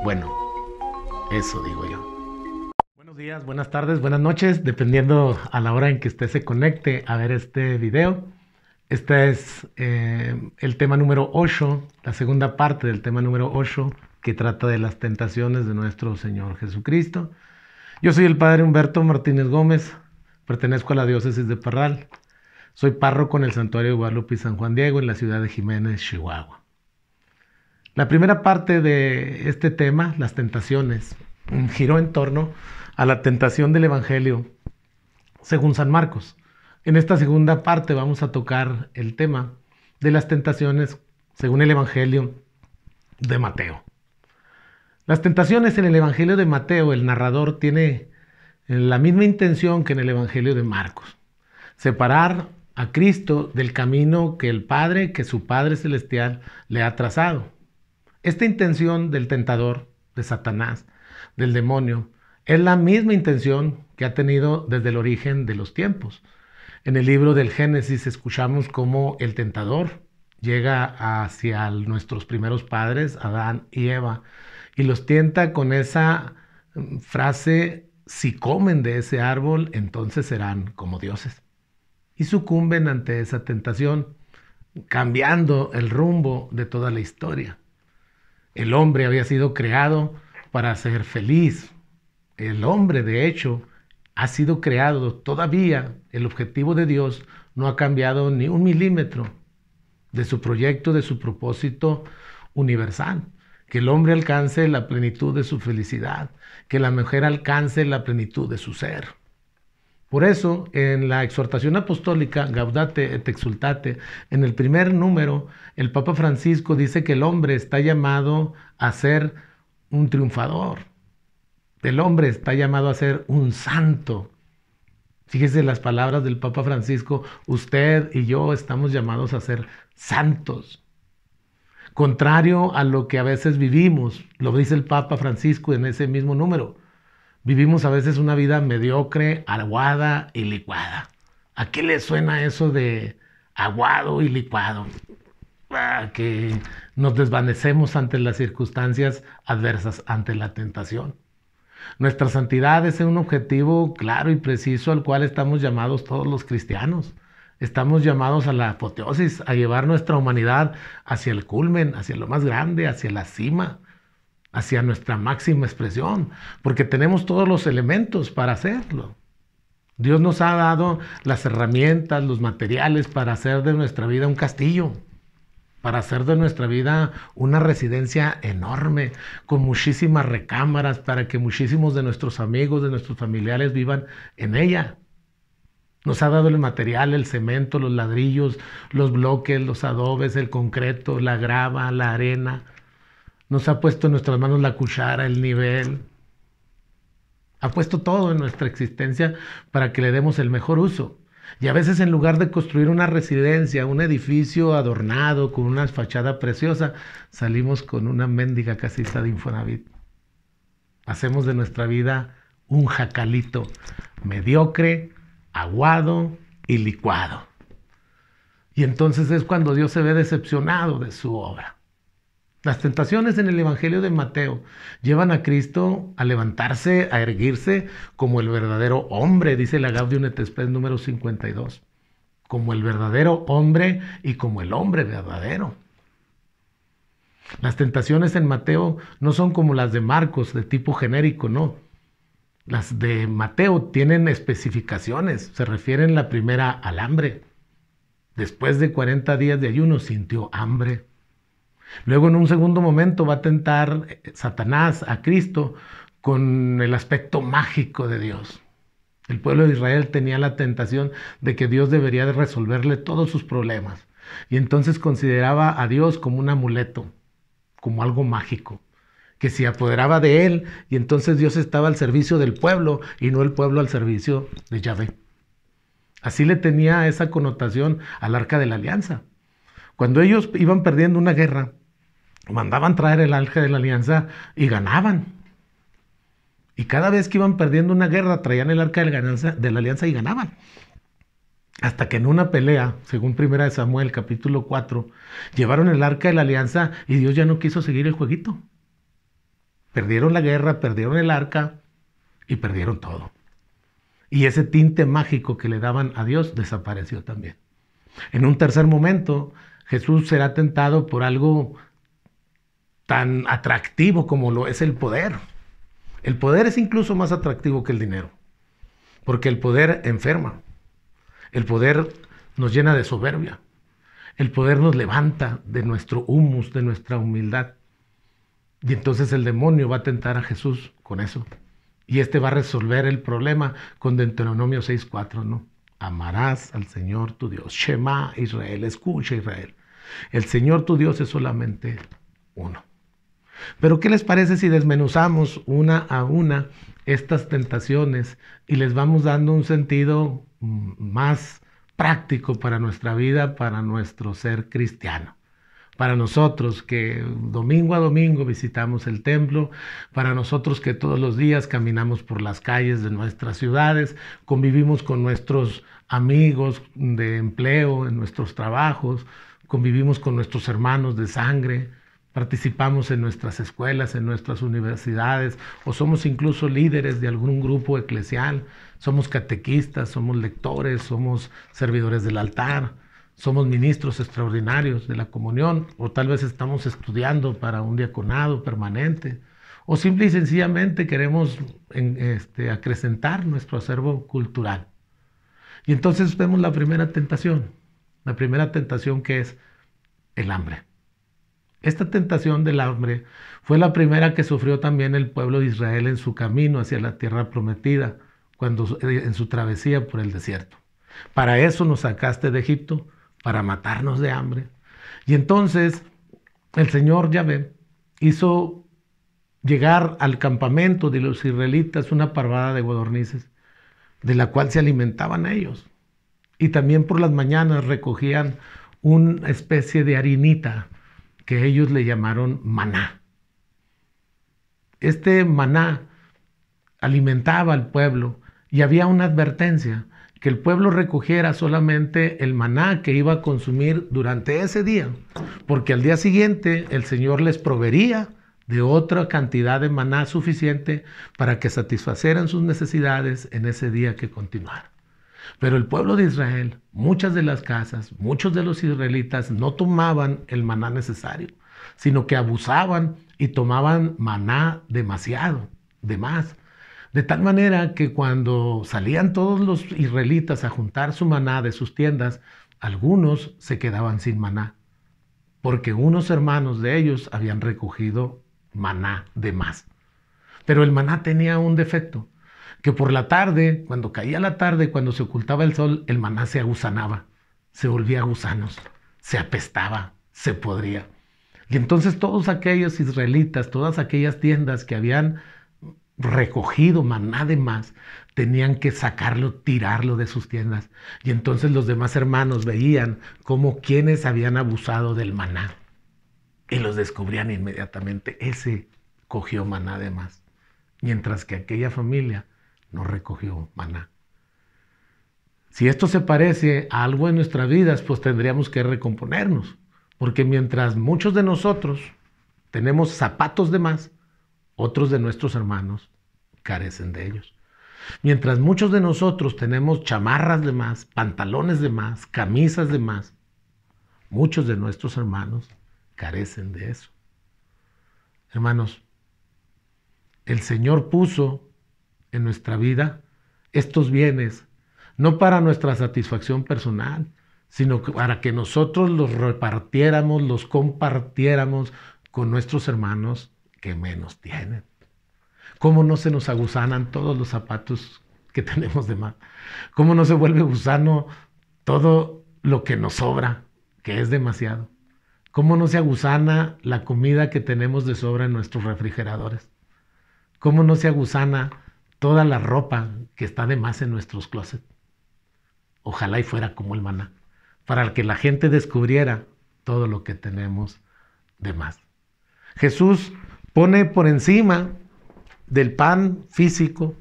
Bueno, eso digo yo. Buenos días, buenas tardes, buenas noches, dependiendo a la hora en que usted se conecte a ver este video. Este es el tema número 8, la segunda parte del tema número 8, que trata de las tentaciones de nuestro Señor Jesucristo. Yo soy el Padre Humberto Martínez Gómez, pertenezco a la diócesis de Parral. Soy párroco en el Santuario de Guadalupe y San Juan Diego, en la ciudad de Jiménez, Chihuahua. La primera parte de este tema, las tentaciones, giró en torno a la tentación del Evangelio según San Marcos. En esta segunda parte vamos a tocar el tema de las tentaciones según el Evangelio de Mateo. Las tentaciones en el Evangelio de Mateo, el narrador tiene la misma intención que en el Evangelio de Marcos: separar a Cristo del camino que el Padre, que su Padre Celestial le ha trazado. Esta intención del tentador, de Satanás, del demonio, es la misma intención que ha tenido desde el origen de los tiempos. En el libro del Génesis escuchamos cómo el tentador llega hacia nuestros primeros padres, Adán y Eva, y los tienta con esa frase: si comen de ese árbol, entonces serán como dioses. Y sucumben ante esa tentación, cambiando el rumbo de toda la historia. El hombre había sido creado para ser feliz. El hombre, de hecho, ha sido creado. Todavía el objetivo de Dios no ha cambiado ni un milímetro de su proyecto, de su propósito universal. Que el hombre alcance la plenitud de su felicidad, que la mujer alcance la plenitud de su ser. Por eso, en la exhortación apostólica Gaudate et Exsultate, en el primer número, el Papa Francisco dice que el hombre está llamado a ser un triunfador. El hombre está llamado a ser un santo. Fíjese las palabras del Papa Francisco: usted y yo estamos llamados a ser santos. Contrario a lo que a veces vivimos, lo dice el Papa Francisco en ese mismo número. Vivimos a veces una vida mediocre, aguada y licuada. ¿A qué le suena eso de aguado y licuado? Que nos desvanecemos ante las circunstancias adversas, ante la tentación. Nuestra santidad es un objetivo claro y preciso al cual estamos llamados todos los cristianos. Estamos llamados a la apoteosis, a llevar nuestra humanidad hacia el culmen, hacia lo más grande, hacia la cima, hacia nuestra máxima expresión, porque tenemos todos los elementos para hacerlo. Dios nos ha dado las herramientas, los materiales para hacer de nuestra vida un castillo, para hacer de nuestra vida una residencia enorme, con muchísimas recámaras, para que muchísimos de nuestros amigos, de nuestros familiares vivan en ella. Nos ha dado el material, el cemento, los ladrillos, los bloques, los adobes, el concreto, la grava, la arena. Nos ha puesto en nuestras manos la cuchara, el nivel. Ha puesto todo en nuestra existencia para que le demos el mejor uso. Y a veces, en lugar de construir una residencia, un edificio adornado con una fachada preciosa, salimos con una mendiga casita de Infonavit. Hacemos de nuestra vida un jacalito mediocre, aguado y licuado. Y entonces es cuando Dios se ve decepcionado de su obra. Las tentaciones en el Evangelio de Mateo llevan a Cristo a levantarse, a erguirse como el verdadero hombre, dice la Gaudium et Spes número 52. Como el verdadero hombre y como el hombre verdadero. Las tentaciones en Mateo no son como las de Marcos, de tipo genérico, no. Las de Mateo tienen especificaciones. Se refieren la primera al hambre. Después de 40 días de ayuno sintió hambre. Luego, en un segundo momento, va a tentar Satanás a Cristo con el aspecto mágico de Dios. El pueblo de Israel tenía la tentación de que Dios debería de resolverle todos sus problemas. Y entonces consideraba a Dios como un amuleto, como algo mágico, que se apoderaba de él, y entonces Dios estaba al servicio del pueblo y no el pueblo al servicio de Yahvé. Así le tenía esa connotación al Arca de la Alianza. Cuando ellos iban perdiendo una guerra, mandaban traer el Arca de la Alianza y ganaban. Y cada vez que iban perdiendo una guerra, traían el Arca de la Alianza y ganaban. Hasta que en una pelea, según 1 Samuel capítulo 4, llevaron el Arca de la Alianza y Dios ya no quiso seguir el jueguito. Perdieron la guerra, perdieron el arca y perdieron todo. Y ese tinte mágico que le daban a Dios desapareció también. En un tercer momento, Jesús será tentado por algo tan atractivo como lo es el poder. El poder es incluso más atractivo que el dinero, porque el poder enferma. El poder nos llena de soberbia. El poder nos levanta de nuestro humus, de nuestra humildad. Y entonces el demonio va a tentar a Jesús con eso. Y este va a resolver el problema con Deuteronomio 6:4, ¿no? Amarás al Señor tu Dios. Shema Israel, escucha Israel. El Señor tu Dios es solamente uno. Pero ¿qué les parece si desmenuzamos una a una estas tentaciones y les vamos dando un sentido más práctico para nuestra vida, para nuestro ser cristiano? Para nosotros que domingo a domingo visitamos el templo, para nosotros que todos los días caminamos por las calles de nuestras ciudades, convivimos con nuestros amigos de empleo, en nuestros trabajos, convivimos con nuestros hermanos de sangre, participamos en nuestras escuelas, en nuestras universidades, o somos incluso líderes de algún grupo eclesial, somos catequistas, somos lectores, somos servidores del altar, somos ministros extraordinarios de la comunión, o tal vez estamos estudiando para un diaconado permanente, o simple y sencillamente queremos acrecentar nuestro acervo cultural. Y entonces vemos la primera tentación que es el hambre. Esta tentación del hambre fue la primera que sufrió también el pueblo de Israel en su camino hacia la tierra prometida, en su travesía por el desierto. Para eso nos sacaste de Egipto, para matarnos de hambre. Y entonces el Señor Yahvé hizo llegar al campamento de los israelitas una parvada de codornices, de la cual se alimentaban ellos. Y también por las mañanas recogían una especie de harinita que ellos le llamaron maná. Este maná alimentaba al pueblo y había una advertencia: que el pueblo recogiera solamente el maná que iba a consumir durante ese día, porque al día siguiente el Señor les proveería de otra cantidad de maná suficiente para que satisfacieran sus necesidades en ese día que continuara. Pero el pueblo de Israel, muchas de las casas, muchos de los israelitas no tomaban el maná necesario, sino que abusaban y tomaban maná demasiado, de más. De tal manera que cuando salían todos los israelitas a juntar su maná de sus tiendas, algunos se quedaban sin maná, porque unos hermanos de ellos habían recogido maná de más. Pero el maná tenía un defecto, que por la tarde, cuando caía la tarde, cuando se ocultaba el sol, el maná se agusanaba, se volvía gusanos, se apestaba, se podría. Y entonces todos aquellos israelitas, todas aquellas tiendas que habían recogido maná de más, tenían que sacarlo, tirarlo de sus tiendas. Y entonces los demás hermanos veían cómo quienes habían abusado del maná y los descubrían inmediatamente. Ese cogió maná de más, mientras que aquella familia no recogió maná. Si esto se parece a algo en nuestras vidas, pues tendríamos que recomponernos, porque mientras muchos de nosotros tenemos zapatos de más, otros de nuestros hermanos carecen de ellos. Mientras muchos de nosotros tenemos chamarras de más, pantalones de más, camisas de más, muchos de nuestros hermanos carecen de eso. Hermanos, el Señor puso en nuestra vida estos bienes, no para nuestra satisfacción personal, sino para que nosotros los repartiéramos, los compartiéramos con nuestros hermanos que menos tienen. ¿Cómo no se nos agusanan todos los zapatos que tenemos de más? ¿Cómo no se vuelve gusano todo lo que nos sobra, que es demasiado? ¿Cómo no se agusana la comida que tenemos de sobra en nuestros refrigeradores? ¿Cómo no se agusana toda la ropa que está de más en nuestros closets? Ojalá y fuera como el maná, para que la gente descubriera todo lo que tenemos de más. Jesús pone por encima del pan físico,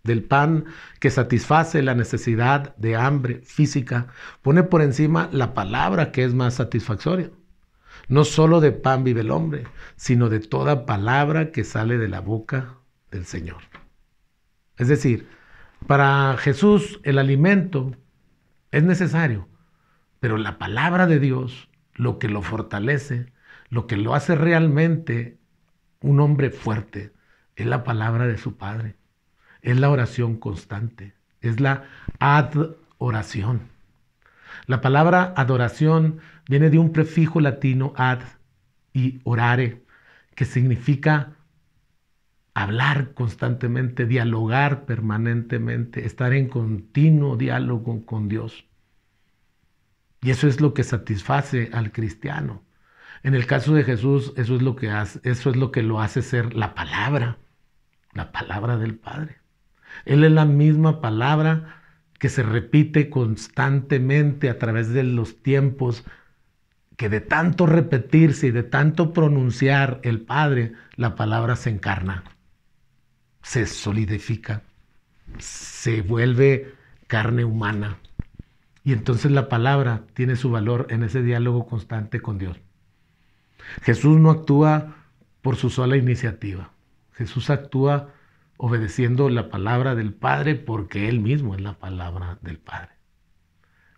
del pan que satisface la necesidad de hambre física, pone por encima la palabra que es más satisfactoria. No solo de pan vive el hombre, sino de toda palabra que sale de la boca del Señor. Es decir, para Jesús el alimento es necesario, pero la palabra de Dios, lo que lo fortalece, lo que lo hace realmente un hombre fuerte, es la palabra de su Padre, es la oración constante, es la adoración. La palabra adoración viene de un prefijo latino ad y orare, que significa hablar constantemente, dialogar permanentemente, estar en continuo diálogo con Dios. Y eso es lo que satisface al cristiano. En el caso de Jesús, eso es lo que lo hace ser la palabra del Padre. Él es la misma palabra que se repite constantemente a través de los tiempos, que de tanto repetirse y de tanto pronunciar el Padre, la palabra se encarna, se solidifica, se vuelve carne humana. Y entonces la palabra tiene su valor en ese diálogo constante con Dios. Jesús no actúa por su sola iniciativa. Jesús actúa obedeciendo la palabra del Padre porque Él mismo es la palabra del Padre.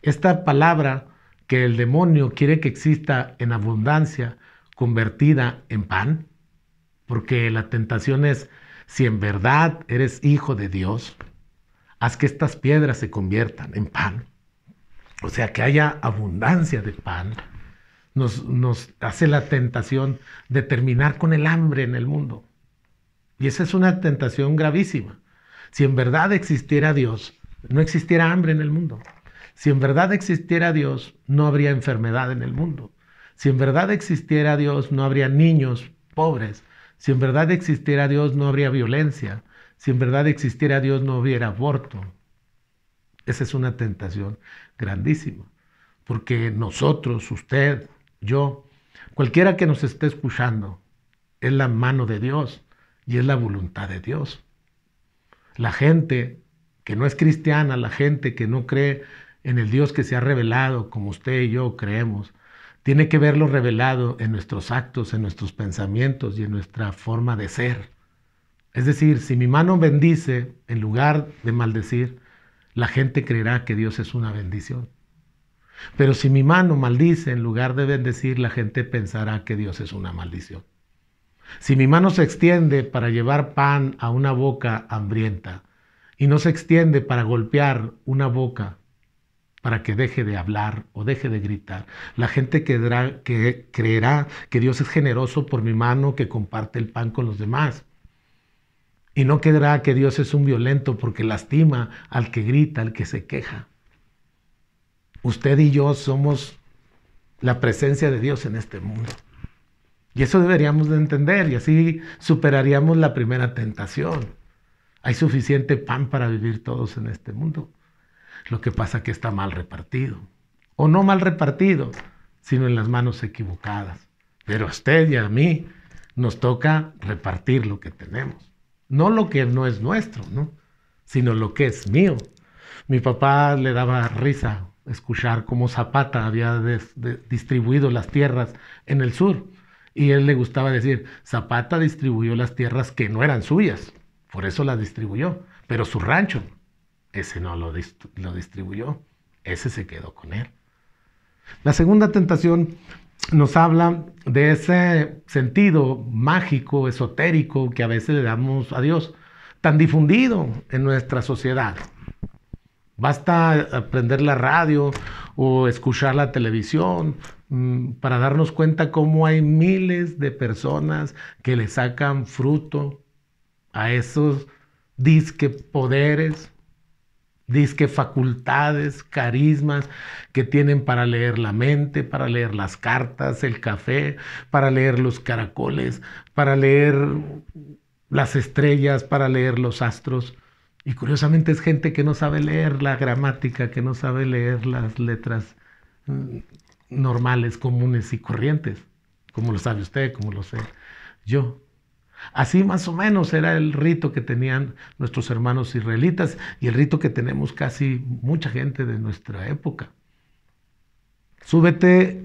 Esta palabra que el demonio quiere que exista en abundancia, convertida en pan, porque la tentación es: si en verdad eres hijo de Dios, haz que estas piedras se conviertan en pan. O sea, que haya abundancia de pan. Nos hace la tentación de terminar con el hambre en el mundo. Y esa es una tentación gravísima. Si en verdad existiera Dios, no existiera hambre en el mundo. Si en verdad existiera Dios, no habría enfermedad en el mundo. Si en verdad existiera Dios, no habría niños pobres. Si en verdad existiera Dios, no habría violencia. Si en verdad existiera Dios, no hubiera aborto. Esa es una tentación grandísima. Porque nosotros, usted, yo, cualquiera que nos esté escuchando, es la mano de Dios y es la voluntad de Dios. La gente que no es cristiana, la gente que no cree en el Dios que se ha revelado, como usted y yo creemos, tiene que verlo revelado en nuestros actos, en nuestros pensamientos y en nuestra forma de ser. Es decir, si mi mano bendice en lugar de maldecir, la gente creerá que Dios es una bendición. Pero si mi mano maldice en lugar de bendecir, la gente pensará que Dios es una maldición. Si mi mano se extiende para llevar pan a una boca hambrienta y no se extiende para golpear una boca para que deje de hablar o deje de gritar, la gente creerá que Dios es generoso por mi mano que comparte el pan con los demás. Y no creerá que Dios es un violento porque lastima al que grita, al que se queja. Usted y yo somos la presencia de Dios en este mundo. Y eso deberíamos de entender, y así superaríamos la primera tentación. Hay suficiente pan para vivir todos en este mundo. Lo que pasa es que está mal repartido. O no mal repartido, sino en las manos equivocadas. Pero a usted y a mí nos toca repartir lo que tenemos. No lo que no es nuestro, ¿no? Sino lo que es mío. Mi papá le daba risa escuchar cómo Zapata había distribuido las tierras en el sur. Y él le gustaba decir: Zapata distribuyó las tierras que no eran suyas, por eso las distribuyó. Pero su rancho, ese no lo distribuyó, ese se quedó con él. La segunda tentación nos habla de ese sentido mágico, esotérico, que a veces le damos a Dios, tan difundido en nuestra sociedad. Basta prender la radio o escuchar la televisión para darnos cuenta cómo hay miles de personas que le sacan fruto a esos disque poderes, disque facultades, carismas que tienen para leer la mente, para leer las cartas, el café, para leer los caracoles, para leer las estrellas, para leer los astros. Y curiosamente es gente que no sabe leer la gramática, que no sabe leer las letras normales, comunes y corrientes, como lo sabe usted, como lo sé yo. Así más o menos era el rito que tenían nuestros hermanos israelitas y el rito que tenemos casi mucha gente de nuestra época. Súbete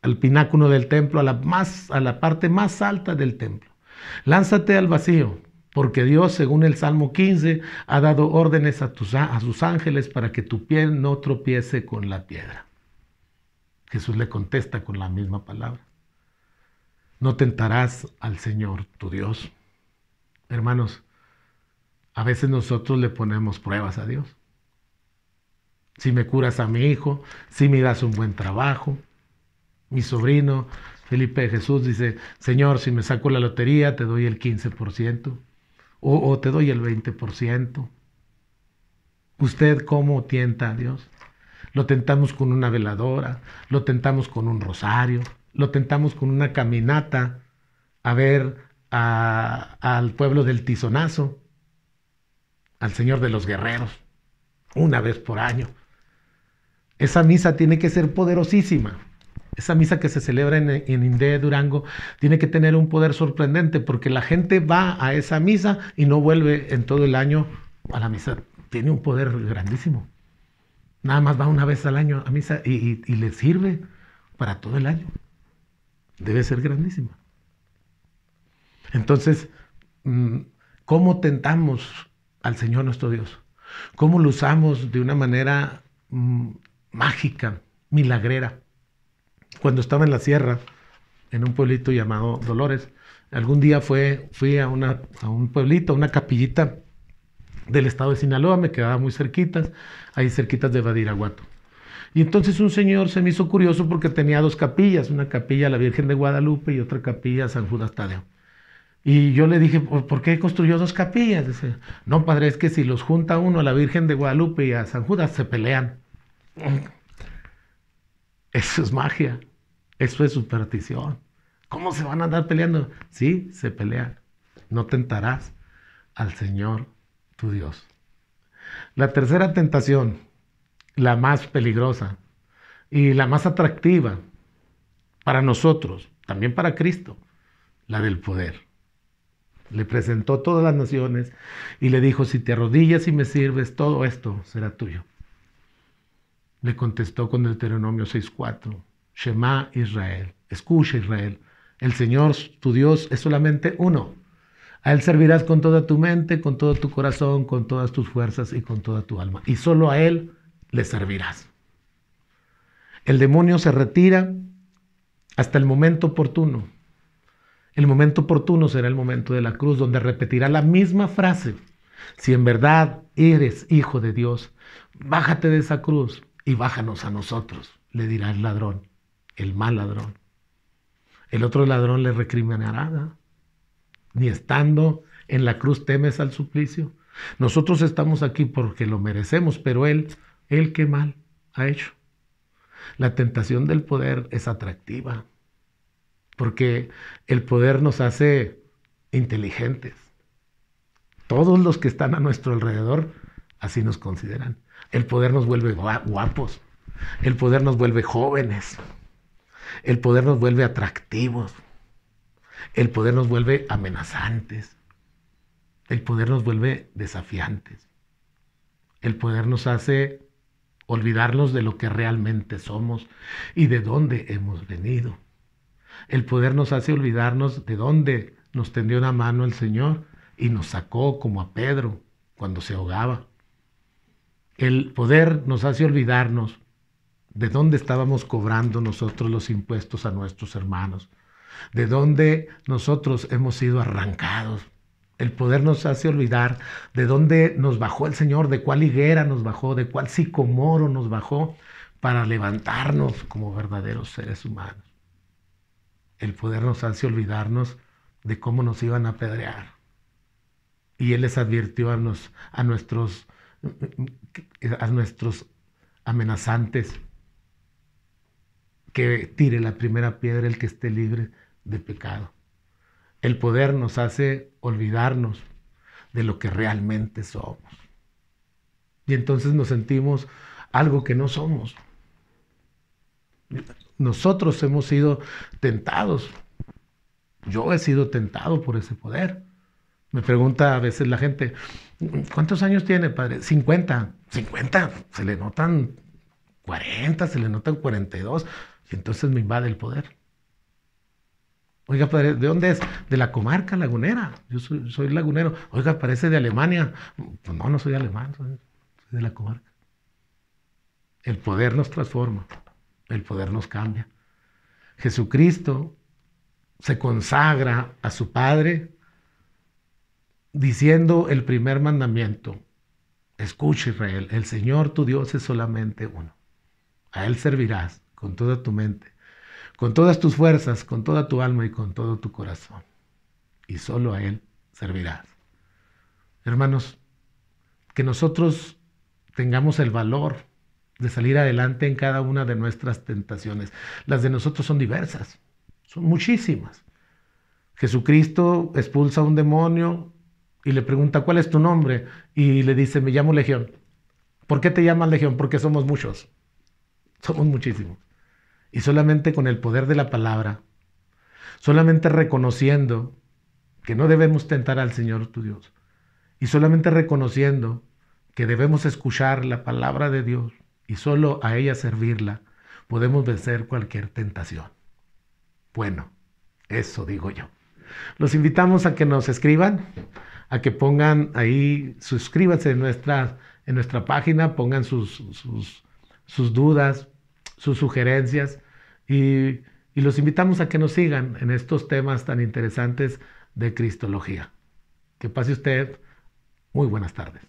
al pináculo del templo, a la parte más alta del templo. Lánzate al vacío, porque Dios, según el Salmo 15, ha dado órdenes a sus ángeles para que tu pie no tropiece con la piedra. Jesús le contesta con la misma palabra. No tentarás al Señor tu Dios. Hermanos, a veces nosotros le ponemos pruebas a Dios. Si me curas a mi hijo, si me das un buen trabajo. Mi sobrino Felipe de Jesús dice, Señor, si me saco la lotería te doy el 15% o te doy el 20%. ¿Usted cómo tienta a Dios? Lo tentamos con una veladora, lo tentamos con un rosario, lo tentamos con una caminata a ver al pueblo del Tizonazo, al Señor de los Guerreros, una vez por año. Esa misa tiene que ser poderosísima. Esa misa que se celebra en Indé, Durango, tiene que tener un poder sorprendente porque la gente va a esa misa y no vuelve en todo el año a la misa. Tiene un poder grandísimo. Nada más va una vez al año a misa y le sirve para todo el año. Debe ser grandísima. Entonces, ¿cómo tentamos al Señor nuestro Dios? ¿Cómo lo usamos de una manera mágica, milagrera? Cuando estaba en la sierra, en un pueblito llamado Dolores, algún día fui a un pueblito, a una capillita del estado de Sinaloa, me quedaba muy cerquitas, ahí cerquitas de Badiraguato. Y entonces un señor se me hizo curioso porque tenía dos capillas, una capilla a la Virgen de Guadalupe y otra capilla a San Judas Tadeo. Y yo le dije, ¿por qué construyó dos capillas? Dice, no, padre, es que si los junta uno a la Virgen de Guadalupe y a San Judas, se pelean. Eso es magia, eso es superstición. ¿Cómo se van a andar peleando? Sí, se pelean. No tentarás al Señor tu Dios. La tercera tentación, la más peligrosa y la más atractiva para nosotros, también para Cristo, la del poder. Le presentó todas las naciones y le dijo, si te arrodillas y me sirves, todo esto será tuyo. Le contestó con Deuteronomio 6:4, Shema Israel, escucha Israel, el Señor tu Dios es solamente uno. A Él servirás con toda tu mente, con todo tu corazón, con todas tus fuerzas y con toda tu alma. Y solo a Él le servirás. El demonio se retira hasta el momento oportuno. El momento oportuno será el momento de la cruz, donde repetirá la misma frase. Si en verdad eres hijo de Dios, bájate de esa cruz y bájanos a nosotros, le dirá el ladrón, el mal ladrón. El otro ladrón le recriminará, ni estando en la cruz temes al suplicio. Nosotros estamos aquí porque lo merecemos, pero él qué mal ha hecho. La tentación del poder es atractiva, porque el poder nos hace inteligentes. Todos los que están a nuestro alrededor así nos consideran. El poder nos vuelve guapos, el poder nos vuelve jóvenes, el poder nos vuelve atractivos, el poder nos vuelve amenazantes, el poder nos vuelve desafiantes, el poder nos hace olvidarnos de lo que realmente somos y de dónde hemos venido. El poder nos hace olvidarnos de dónde nos tendió una mano el Señor y nos sacó como a Pedro cuando se ahogaba. El poder nos hace olvidarnos de dónde estábamos cobrando nosotros los impuestos a nuestros hermanos, de dónde nosotros hemos sido arrancados. El poder nos hace olvidar de dónde nos bajó el Señor, de cuál higuera nos bajó, de cuál sicomoro nos bajó para levantarnos como verdaderos seres humanos. El poder nos hace olvidarnos de cómo nos iban a apedrear. Y Él les advirtió a nuestros amenazantes que tire la primera piedra el que esté libre de pecado. El poder nos hace olvidarnos de lo que realmente somos. Y entonces nos sentimos algo que no somos. Nosotros hemos sido tentados. Yo he sido tentado por ese poder. Me pregunta a veces la gente, ¿cuántos años tiene, padre? 50. 50, se le notan 40, se le notan 42. Y entonces me invade el poder. Oiga, padre, ¿de dónde es? De la comarca lagunera. Yo soy lagunero. Oiga, parece de Alemania. Pues no, no soy alemán, soy de la comarca. El poder nos transforma, el poder nos cambia. Jesucristo se consagra a su Padre diciendo el primer mandamiento: escucha, Israel, el Señor tu Dios es solamente uno. A Él servirás con toda tu mente, con todas tus fuerzas, con toda tu alma y con todo tu corazón. Y solo a Él servirás. Hermanos, que nosotros tengamos el valor de salir adelante en cada una de nuestras tentaciones. Las de nosotros son diversas, son muchísimas. Jesucristo expulsa a un demonio y le pregunta: ¿cuál es tu nombre? Y le dice: me llamo Legión. ¿Por qué te llamas Legión? Porque somos muchos, somos muchísimos. Y solamente con el poder de la palabra, solamente reconociendo que no debemos tentar al Señor tu Dios, y solamente reconociendo que debemos escuchar la palabra de Dios y solo a ella servirla, podemos vencer cualquier tentación. Bueno, eso digo yo. Los invitamos a que nos escriban, a que pongan ahí, suscríbanse en nuestra página, pongan sus dudas, sus sugerencias, y los invitamos a que nos sigan en estos temas tan interesantes de Cristología. Que pase usted muy buenas tardes.